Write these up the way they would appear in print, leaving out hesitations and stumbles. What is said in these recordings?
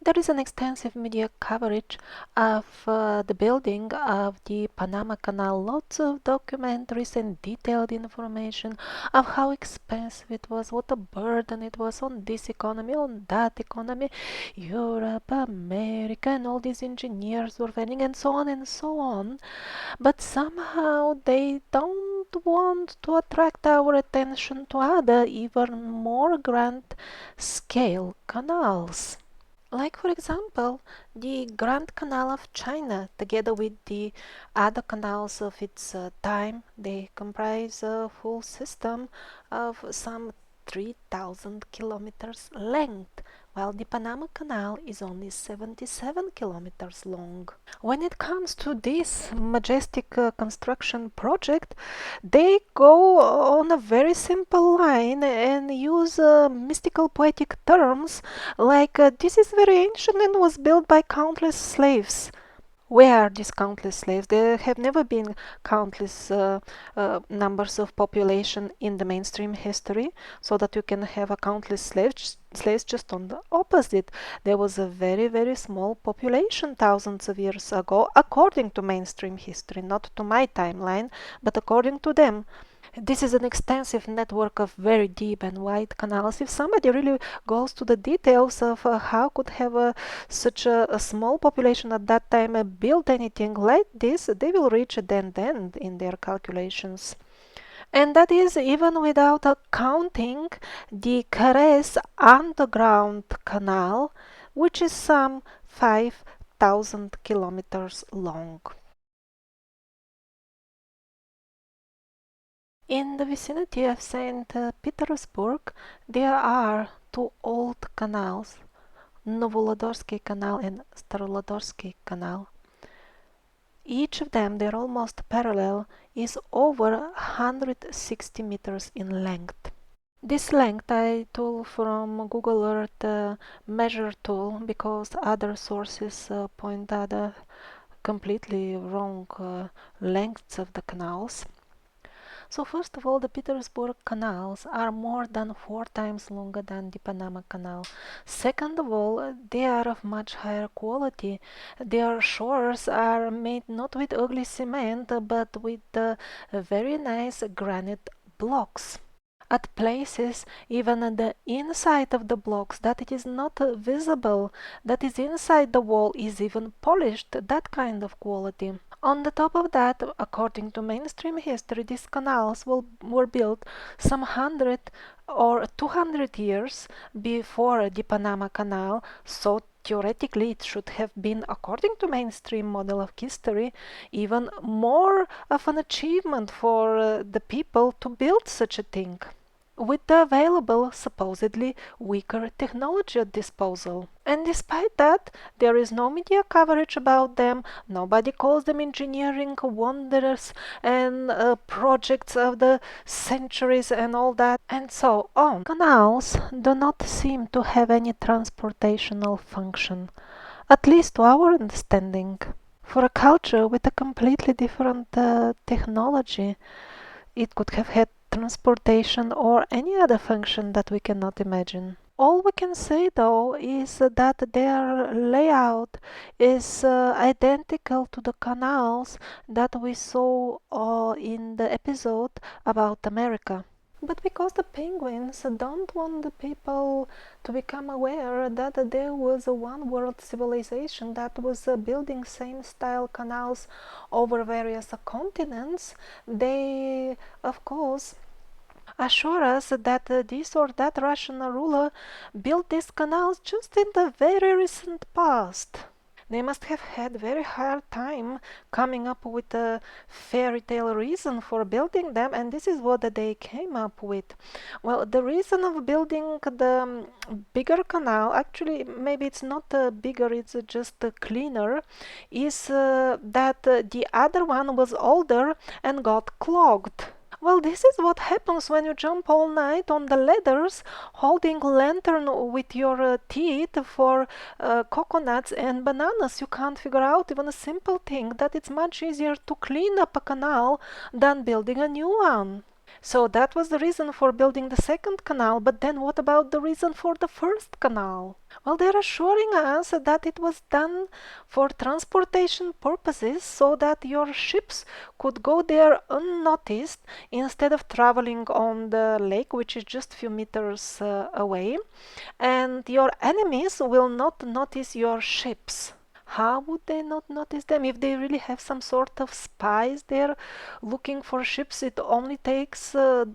There is an extensive media coverage of the building of the Panama Canal, lots of documentaries and detailed information of how expensive it was, what a burden it was on this economy, on that economy, Europe, America, and all these engineers were running, and so on and so on. But somehow they don't want to attract our attention to other, even more grand scale canals. Like, for example, the Grand Canal of China, together with the other canals of its time, they comprise a full system of some 3,000 kilometers length, while the Panama Canal is only 77 kilometers long. When it comes to this majestic construction project, they go on a very simple line and use mystical poetic terms like this is very ancient and was built by countless slaves. Where are these countless slaves? There have never been countless numbers of population in the mainstream history, so that you can have a countless slaves. Just on the opposite, there was a very, very small population thousands of years ago, according to mainstream history, not to my timeline, but according to them. This is an extensive network of very deep and wide canals. If somebody really goes to the details of how could have such a small population at that time build anything like this, they will reach a dead end in their calculations. And that is even without counting the Carres underground canal, which is some 5,000 kilometers long. In the vicinity of St. Petersburg, there are two old canals, Novolodorsky Canal and Starolodorsky Canal. Each of them, they're almost parallel, is over 160 meters in length. This length I took from Google Earth measure tool because other sources point at completely wrong lengths of the canals. So first of all, the Petersburg canals are more than 4 times longer than the Panama Canal. Second of all, they are of much higher quality. Their shores are made not with ugly cement, but with very nice granite blocks. At places, even the inside of the blocks, that it is not visible, that is inside the wall is even polished, that kind of quality. On the top of that, according to mainstream history, these canals were built some 100 or 200 years before the Panama Canal, so theoretically it should have been, according to mainstream model of history, even more of an achievement for the people to build such a thing with the available, supposedly weaker technology at disposal. And despite that, there is no media coverage about them, nobody calls them engineering wonders and projects of the centuries and all that, and so on. Canals do not seem to have any transportational function, at least to our understanding. For a culture with a completely different technology, it could have had transportation or any other function that we cannot imagine. All we can say though is that their layout is identical to the canals that we saw in the episode about America. But because the penguins don't want the people to become aware that there was a one world civilization that was building same style canals over various continents, they of course assure us that this or that Russian ruler built these canals just in the very recent past. They must have had very hard time coming up with a fairy tale reason for building them, and this is what they came up with. Well, the reason of building the bigger canal, actually maybe it's not bigger, it's just cleaner, is that the other one was older and got clogged. Well, this is what happens when you jump all night on the ladders, holding lantern with your teeth for coconuts and bananas. You can't figure out even a simple thing that it's much easier to clean up a canal than building a new one. So that was the reason for building the second canal, but then what about the reason for the first canal? Well, they're assuring us that it was done for transportation purposes so that your ships could go there unnoticed instead of traveling on the lake, which is just a few meters away, and your enemies will not notice your ships. How would they not notice them if they really have some sort of spies there looking for ships? It only takes for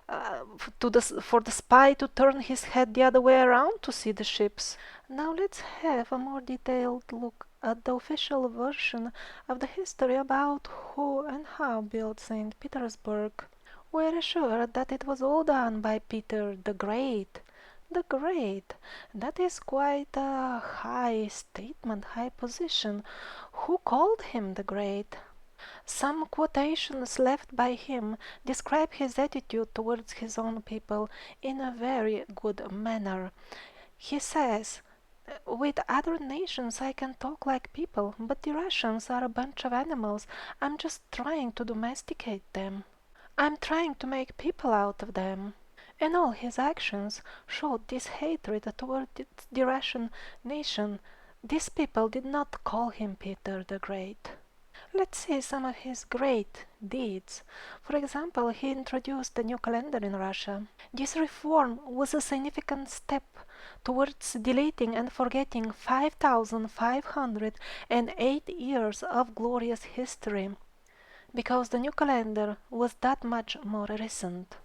the spy to turn his head the other way around to see the ships. Now let's have a more detailed look at the official version of the history about who and how built St. Petersburg. We're assured that it was all done by Peter the Great. The Great. That is quite a high statement, high position. Who called him the Great? Some quotations left by him describe his attitude towards his own people in a very good manner. He says, with other nations I can talk like people, but the Russians are a bunch of animals. I'm just trying to domesticate them. I'm trying to make people out of them. And all his actions showed this hatred toward the Russian nation. These people did not call him Peter the Great. Let's see some of his great deeds. For example, he introduced a new calendar in Russia. This reform was a significant step towards deleting and forgetting 5,508 years of glorious history, because the new calendar was that much more recent.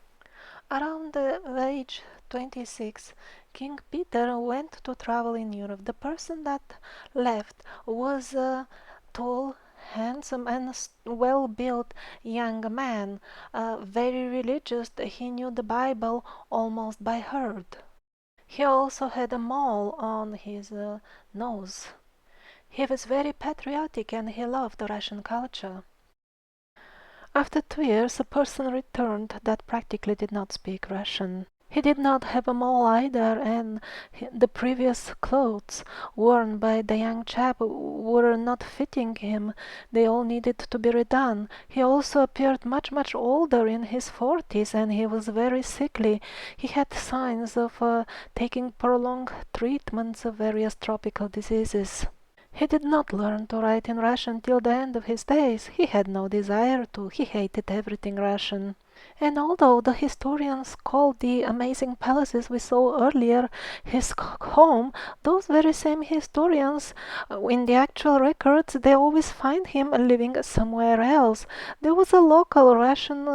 Around the age 26, King Peter went to travel in Europe. The person that left was a tall, handsome and well-built young man, very religious. He knew the Bible almost by heart. He also had a mole on his nose. He was very patriotic and he loved the Russian culture. After 2 years, a person returned that practically did not speak Russian. He did not have a mole either, and the previous clothes worn by the young chap were not fitting him. They all needed to be redone. He also appeared much older, in his 40s, and he was very sickly. He had signs of taking prolonged treatments of various tropical diseases. He did not learn to write in Russian till the end of his days. He had no desire to. He hated everything Russian. And although the historians called the amazing palaces we saw earlier his home, those very same historians, in the actual records, they always find him living somewhere else. There was a local Russian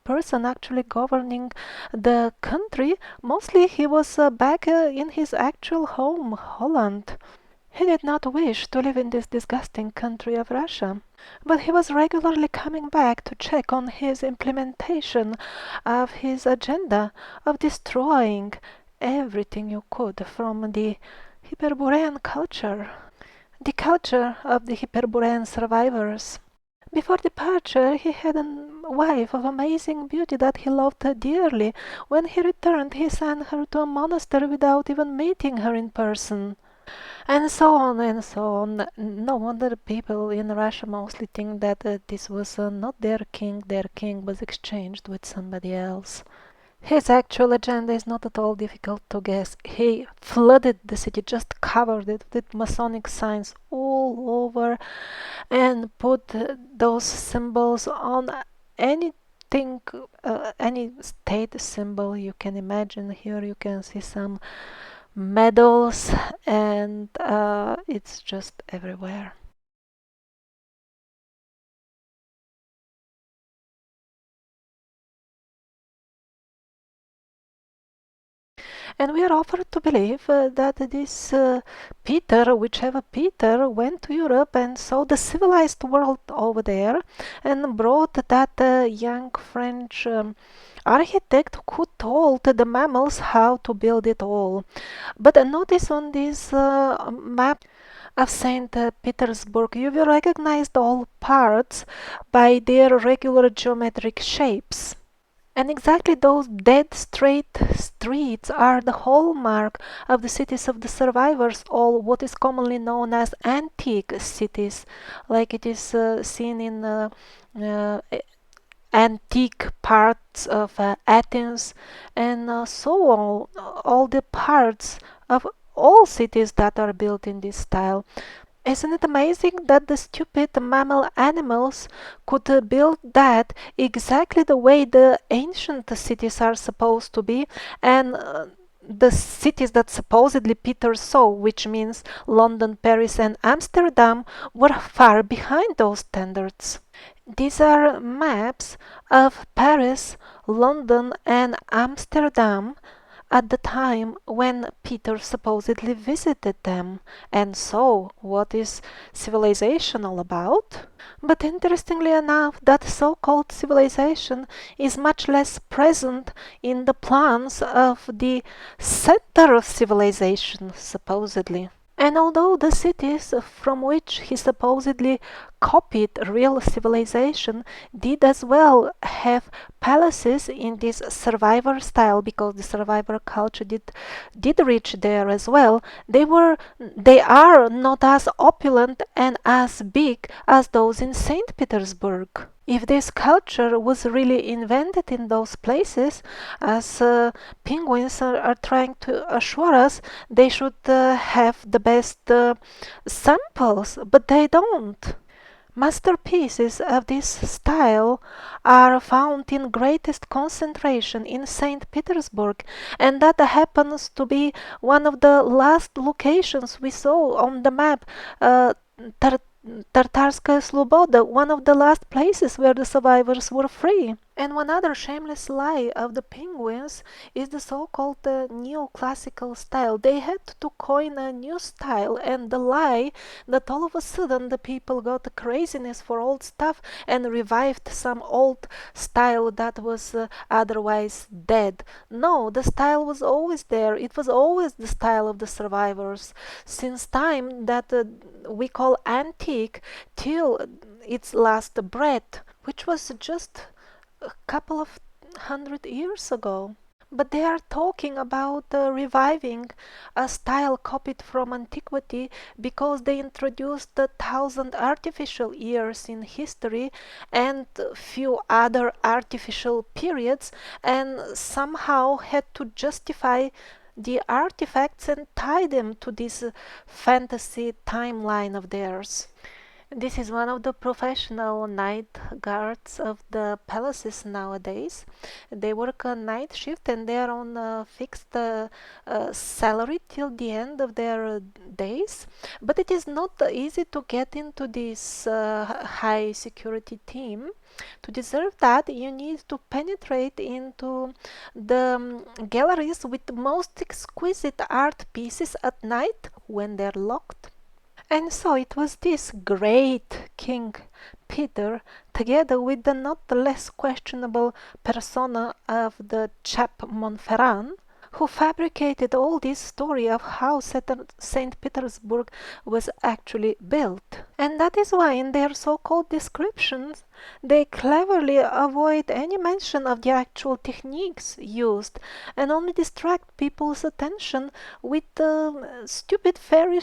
person actually governing the country. Mostly he was back in his actual home, Holland. He did not wish to live in this disgusting country of Russia, but he was regularly coming back to check on his implementation of his agenda of destroying everything you could from the Hyperborean culture, the culture of the Hyperborean survivors. Before departure, he had a wife of amazing beauty that he loved dearly. When he returned, he sent her to a monastery without even meeting her in person. And so on and so on. No wonder people in Russia mostly think that this was not their king was exchanged with somebody else. His actual agenda is not at all difficult to guess. He flooded the city, just covered it with Masonic signs all over, and put those symbols on anything, any state symbol you can imagine. Here you can see some medals, and it's just everywhere. And we are offered to believe that this Peter, whichever Peter, went to Europe and saw the civilized world over there and brought that young French architect who told the mammals how to build it all. But notice on this map of St. Petersburg, you will recognize all parts by their regular geometric shapes. And exactly those dead straight streets are the hallmark of the cities of the survivors, all what is commonly known as antique cities, like it is seen in antique parts of Athens, and so on, all the parts of all cities that are built in this style. Isn't it amazing that the stupid mammal animals could build that exactly the way the ancient cities are supposed to be, and the cities that supposedly Peter saw, which means London, Paris, and Amsterdam, were far behind those standards. These are maps of Paris, London, and Amsterdam at the time when Peter supposedly visited them. And so, what is civilization all about? But interestingly enough, that so-called civilization is much less present in the plans of the center of civilization, supposedly. And although the cities from which he supposedly copied real civilization did as well have palaces in this survivor style, because the survivor culture did reach there as well, they are not as opulent and as big as those in St. Petersburg. If this culture was really invented in those places, as penguins are trying to assure us, they should have the best samples, but they don't. Masterpieces of this style are found in greatest concentration in St. Petersburg, and that happens to be one of the last locations we saw on the map. Tar- Tartarskaya Sloboda, one of the last places where the survivors were free. And one other shameless lie of the penguins is the so-called neoclassical style. They had to coin a new style, and the lie that all of a sudden the people got a craziness for old stuff and revived some old style that was otherwise dead. No, the style was always there. It was always the style of the survivors since time that we call antique till its last breath, which was just a couple of 100 years ago. But they are talking about reviving a style copied from antiquity because they introduced 1,000 artificial years in history and few other artificial periods, and somehow had to justify the artifacts and tie them to this fantasy timeline of theirs. This is one of the professional night guards of the palaces nowadays. They work a night shift and they are on a fixed salary till the end of their days. But it is not easy to get into this high security team. To deserve that, you need to penetrate into the galleries with the most exquisite art pieces at night when they're locked. And so it was this great King Peter, together with the not less questionable persona of the chap Montferrand, who fabricated all this story of how St. Petersburg was actually built. And that is why in their so-called descriptions they cleverly avoid any mention of the actual techniques used and only distract people's attention with stupid fairy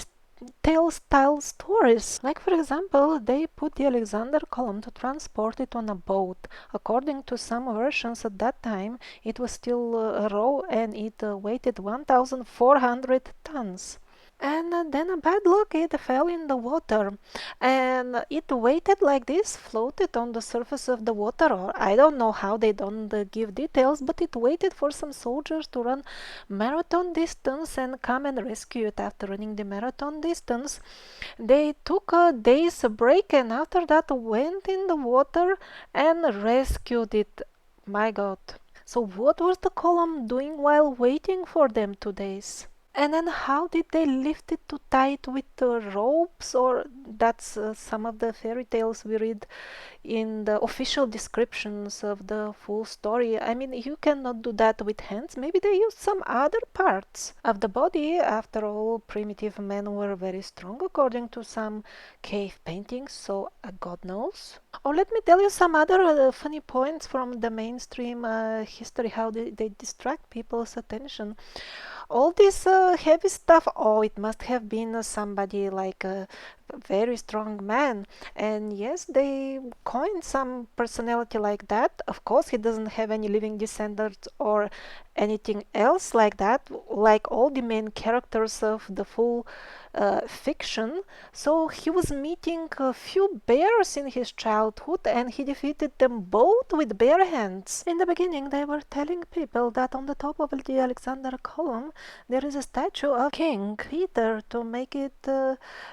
tale style stories. Like, for example, they put the Alexander column to transport it on a boat. According to some versions at that time, it was still raw and it weighed 1,400 tons. And then a bad luck, it fell in the water and it waited like this, floated on the surface of the water, or I don't know how, they don't give details, but it waited for some soldiers to run marathon distance and come and rescue it. After running the marathon distance, they took a day's break and after that went in the water and rescued it. My God. So what was the column doing while waiting for them 2 days? And then how did they lift it to tie it with ropes? Or that's some of the fairy tales we read in the official descriptions of the full story. I mean, you cannot do that with hands. Maybe they used some other parts of the body. After all, primitive men were very strong according to some cave paintings, so God knows. Or let me tell you some other funny points from the mainstream history, how they distract people's attention. All this heavy stuff, oh, it must have been somebody like very strong man. And yes, they coined some personality like that. Of course, he doesn't have any living descendants or anything else like that, like all the main characters of the full fiction. So he was meeting a few bears in his childhood and he defeated them both with bare hands. In the beginning, they were telling people that on the top of the Alexander column there is a statue of King Peter to make it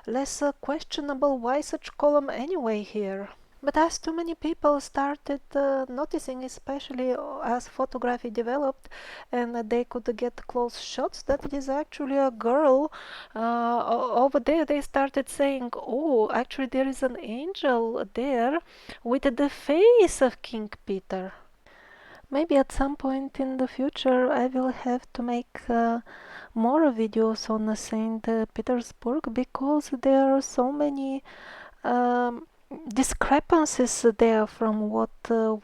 less questionable why such column anyway here. But as too many people started noticing, especially as photography developed and they could get close shots, that it is actually a girl over there, they started saying, oh, actually there is an angel there with the face of King Peter. Maybe at some point in the future I will have to make more videos on St. Petersburg, because there are so many um, discrepancies there from what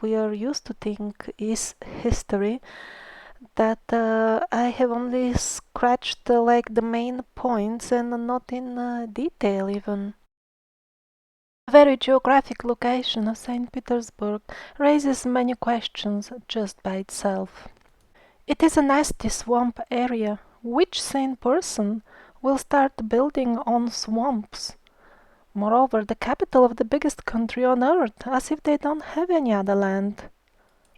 we are used to think is history, that I have only scratched like the main points and not in detail even. The very geographic location of St. Petersburg raises many questions just by itself. It is a nasty swamp area. Which sane person will start building on swamps? Moreover, the capital of the biggest country on earth, as if they don't have any other land.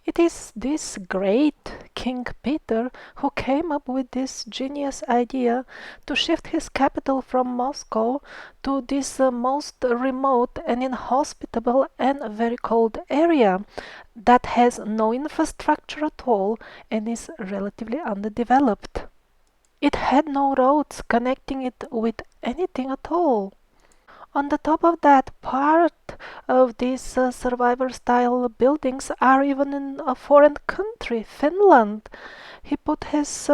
It is this great King Peter who came up with this genius idea to shift his capital from Moscow to this most remote and inhospitable and very cold area that has no infrastructure at all and is relatively underdeveloped. It had no roads connecting it with anything at all. On the top of that, part of these survivor-style buildings are even in a foreign country, Finland. He put his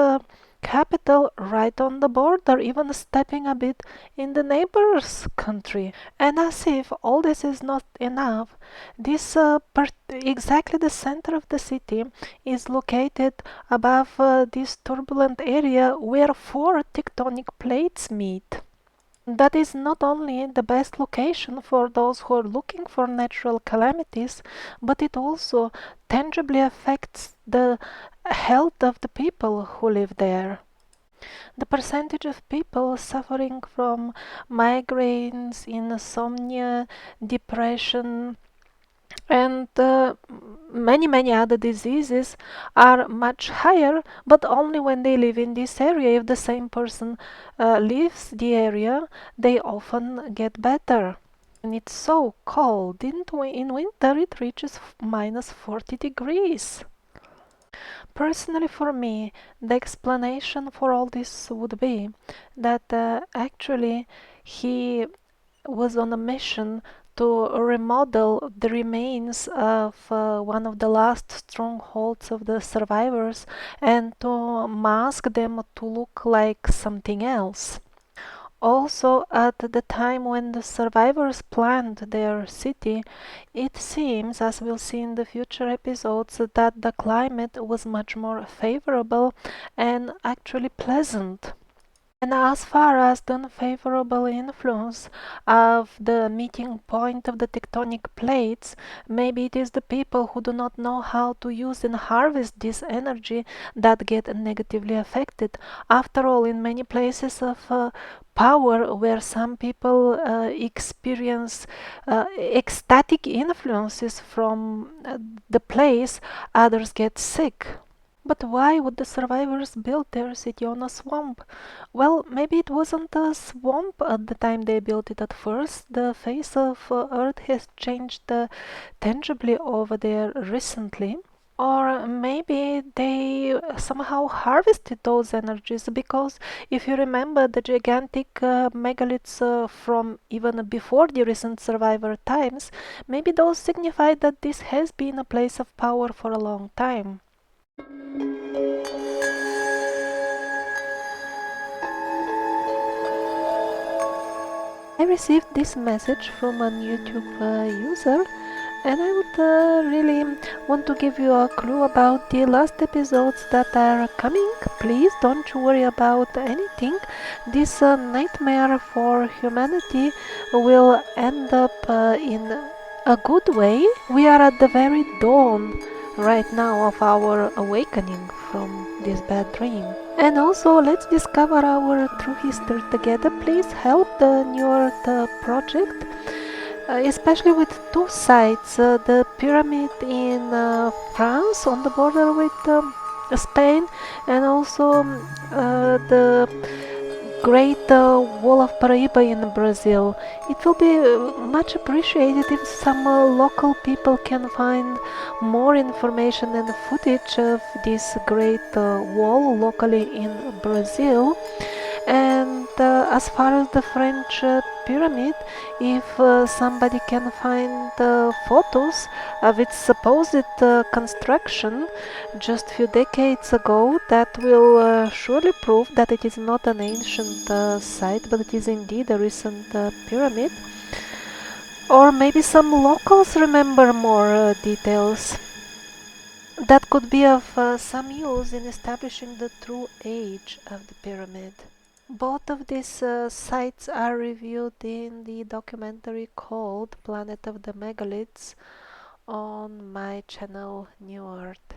capital right on the border, even stepping a bit in the neighbor's country. And as if all this is not enough, this exactly the center of the city is located above this turbulent area where four tectonic plates meet. That is not only the best location for those who are looking for natural calamities, but it also tangibly affects the health of the people who live there. The percentage of people suffering from migraines, insomnia, depression, and many other diseases are much higher, but only when they live in this area. If the same person leaves the area, they often get better. And it's so cold. In winter it reaches minus 40 degrees. Personally, for me, the explanation for all this would be that actually he was on a mission to remodel the remains of one of the last strongholds of the survivors and to mask them to look like something else. Also, at the time when the survivors planned their city, it seems, as we'll see in the future episodes, that the climate was much more favorable and actually pleasant. And as far as the unfavorable influence of the meeting point of the tectonic plates, maybe it is the people who do not know how to use and harvest this energy that get negatively affected. After all, in many places of power where some people experience ecstatic influences from the place, others get sick. But why would the survivors build their city on a swamp? Well, maybe it wasn't a swamp at the time they built it at first. The face of Earth has changed tangibly over there recently. Or maybe they somehow harvested those energies, because if you remember the gigantic megaliths from even before the recent survivor times, maybe those signify that this has been a place of power for a long time. I received this message from a YouTube user And I would really want to give you a clue about the last episodes that are coming. Please don't worry about anything. This nightmare for humanity will end up in a good way. We are at the very dawn right now of our awakening from this bad dream. And also, let's discover our true history together. Please help the Newearth project, especially with two sites, the pyramid in France on the border with Spain, and also the Great Wall of Paraíba in Brazil. It will be much appreciated if some local people can find more information and footage of this great wall locally in Brazil. And as far as the French pyramid, if somebody can find photos of its supposed construction just few decades ago, that will surely prove that it is not an ancient site, but it is indeed a recent pyramid. Or maybe some locals remember more details that could be of some use in establishing the true age of the pyramid. Both of these sites are reviewed in the documentary called Planet of the Megaliths on my channel Newearth.